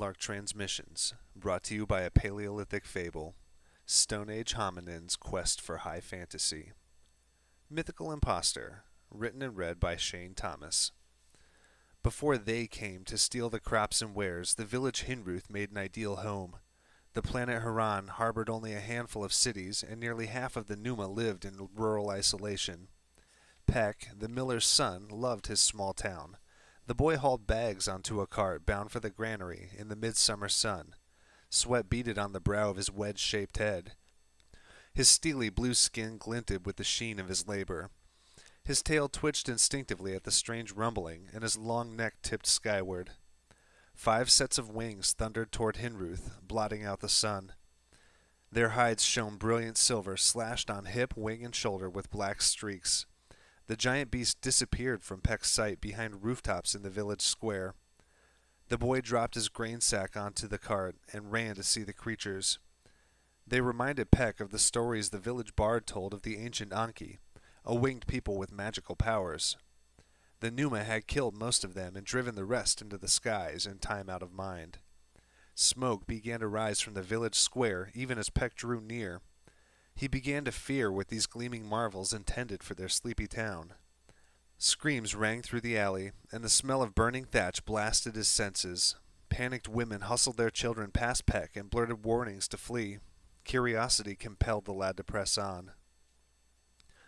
Lark Transmissions, brought to you by a Paleolithic fable, Stone Age hominins' quest for high fantasy. Mythical Impostor, written and read by Shane Thomas. Before they came to steal the crops and wares, the village Hinruth made an ideal home. The planet Haran harbored only a handful of cities, and nearly half of the Numa lived in rural isolation. Peck, the miller's son, loved his small town. The boy hauled bags onto a cart bound for the granary in the midsummer sun. Sweat beaded on the brow of his wedge-shaped head. His steely blue skin glinted with the sheen of his labor. His tail twitched instinctively at the strange rumbling, and his long neck tipped skyward. 5 sets of wings thundered toward Hinruth, blotting out the sun. Their hides shone brilliant silver, slashed on hip, wing, and shoulder with black streaks. The giant beast disappeared from Peck's sight behind rooftops in the village square. The boy dropped his grain sack onto the cart and ran to see the creatures. They reminded Peck of the stories the village bard told of the ancient Anki, a winged people with magical powers. The Numa had killed most of them and driven the rest into the skies in time out of mind. Smoke began to rise from the village square even as Peck drew near. He began to fear what these gleaming marvels intended for their sleepy town. Screams rang through the alley, and the smell of burning thatch blasted his senses. Panicked women hustled their children past Peck and blurted warnings to flee. Curiosity compelled the lad to press on.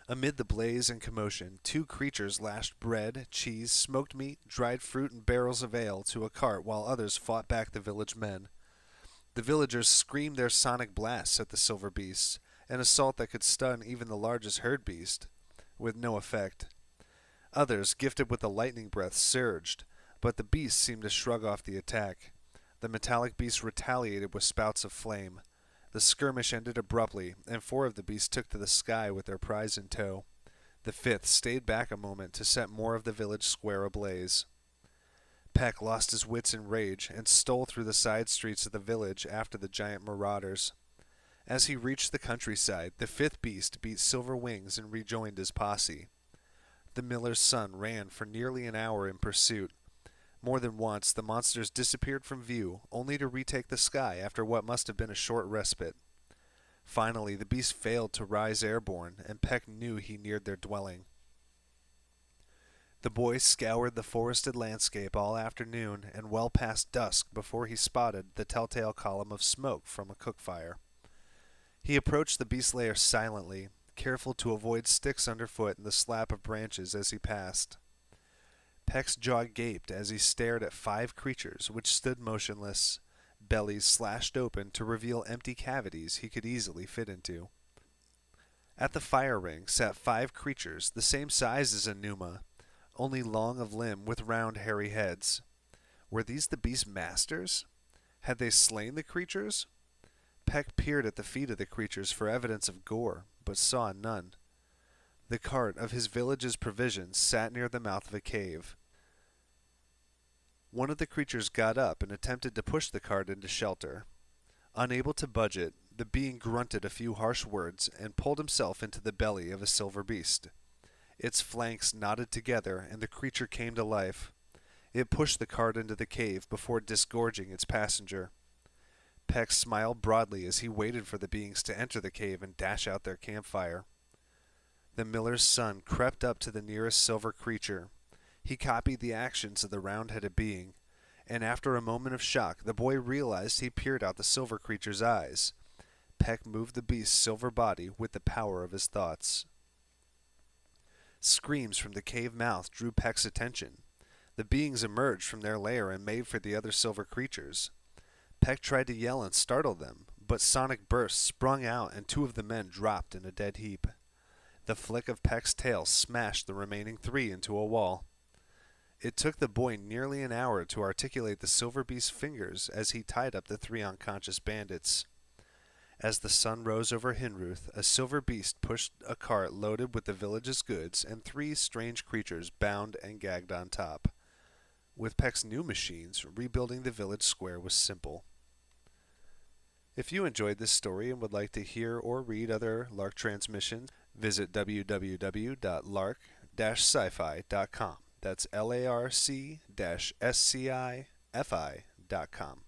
Amid the blaze and commotion, 2 creatures lashed bread, cheese, smoked meat, dried fruit, and barrels of ale to a cart while others fought back the village men. The villagers screamed their sonic blasts at the silver beasts, an assault that could stun even the largest herd beast, with no effect. Others, gifted with the lightning breath, surged, but the beasts seemed to shrug off the attack. The metallic beasts retaliated with spouts of flame. The skirmish ended abruptly, and 4 of the beasts took to the sky with their prize in tow. The 5th stayed back a moment to set more of the village square ablaze. Peck lost his wits in rage and stole through the side streets of the village after the giant marauders. As he reached the countryside, the 5th beast beat Silver Wings and rejoined his posse. The miller's son ran for nearly an hour in pursuit. More than once, the monsters disappeared from view, only to retake the sky after what must have been a short respite. Finally, the beast failed to rise airborne, and Peck knew he neared their dwelling. The boy scoured the forested landscape all afternoon and well past dusk before he spotted the telltale column of smoke from a cook fire. He approached the beast lair silently, careful to avoid sticks underfoot and the slap of branches as he passed. Peck's jaw gaped as he stared at 5 creatures which stood motionless, bellies slashed open to reveal empty cavities he could easily fit into. At the fire ring sat 5 creatures the same size as a Numa, only long of limb with round hairy heads. Were these the beast's masters? Had they slain the creatures? Peck peered at the feet of the creatures for evidence of gore, but saw none. The cart of his village's provisions sat near the mouth of a cave. One of the creatures got up and attempted to push the cart into shelter. Unable to budge it, the being grunted a few harsh words and pulled himself into the belly of a silver beast. Its flanks knotted together and the creature came to life. It pushed the cart into the cave before disgorging its passenger. Peck smiled broadly as he waited for the beings to enter the cave and dash out their campfire. The miller's son crept up to the nearest silver creature. He copied the actions of the round-headed being, and after a moment of shock, the boy realized he peered out the silver creature's eyes. Peck moved the beast's silver body with the power of his thoughts. Screams from the cave mouth drew Peck's attention. The beings emerged from their lair and made for the other silver creatures. Peck tried to yell and startle them, but sonic bursts sprung out and 2 of the men dropped in a dead heap. The flick of Peck's tail smashed the remaining 3 into a wall. It took the boy nearly an hour to articulate the silver beast's fingers as he tied up the 3 unconscious bandits. As the sun rose over Hinruth, a silver beast pushed a cart loaded with the village's goods and 3 strange creatures bound and gagged on top. With Peck's new machines, rebuilding the village square was simple. If you enjoyed this story and would like to hear or read other Lark transmissions, visit www.lark-sci-fi.com. That's LARC-SCIFI.com.